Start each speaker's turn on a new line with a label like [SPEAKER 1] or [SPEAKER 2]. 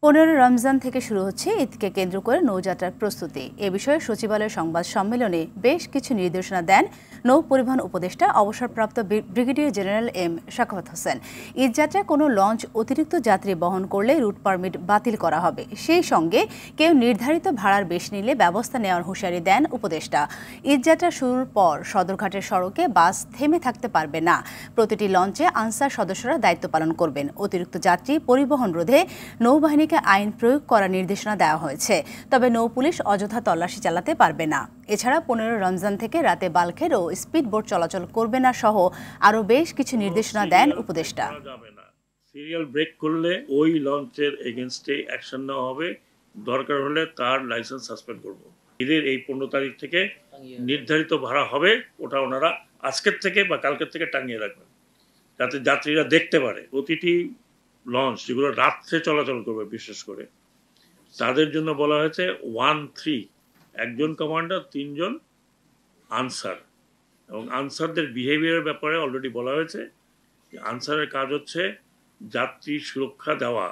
[SPEAKER 1] 15 রমজান থেকে শুরু হচ্ছে ঈদকে কেন্দ্র করে নৌযাত্রার প্রস্তুতি। এ বিষয়ে সচিবালয়ের সংবাদ সম্মেলনে বেশ কিছু নির্দেশনা দেন নৌ পরিবহন উপদেষ্টা অবসরপ্রাপ্ত brigadier general M Shakhawat Hossain. ঈদযাত্রায় কোনো লঞ্চ অতিরিক্ত যাত্রী বহন করলে রুট পারমিট বাতিল করা হবে। সেই সঙ্গে কেউ নির্ধারিত ভাড়ার বেশি নিলে ব্যবস্থা নেওয়ার হুঁশিয়ারি দেন উপদেষ্টা। ঈদযাত্রা শুরুর পর সদরঘাটের সড়কে বাস থেমে থাকতে পারবে না। প্রতিটি লঞ্চে আনসার সদস্যরা দায়িত্ব পালন করবেন। অতিরিক্ত যাত্রী পরিবহন রোধে নৌবাহিনী আইন প্রয়োগ করার নির্দেশনা দেওয়া হয়েছে। তবে নৌ পুলিশ অযথা তল্লাশি চালাতে পারবে না। এছাড়া 15 রমজান থেকে রাতে বাল্কের ও স্পিড বোট চলাচল করবে না সহ আরও বেশ কিছু নির্দেশনা দেন উপদেষ্টা।
[SPEAKER 2] সিরিয়াল ব্রেক করলে ওই লঞ্চের এগেনস্টে অ্যাকশন নেওয়া হবে, দরকার হলে তার লাইসেন্স সাসপেন্ড করব। ঈদের এই 15 তারিখ থেকে নির্ধারিত ভাড়া হবে, ওটা ওনারা আজকের থেকে বা কালকের থেকে টাঙিয়ে রাখবেন যাতে যাত্রীরা দেখতে পারে। প্রতিটি লঞ্চ যেগুলো রাত্রে চলাচল করবে বিশেষ করে তাদের জন্য বলা হয়েছে 1-3, একজন কমান্ডার 3 জন আনসার। এবং আনসারদের বিহেভিয়ারের ব্যাপারে অলরেডি বলা হয়েছে যে আনসারের কাজ হচ্ছে যাত্রী সুরক্ষা দেওয়া,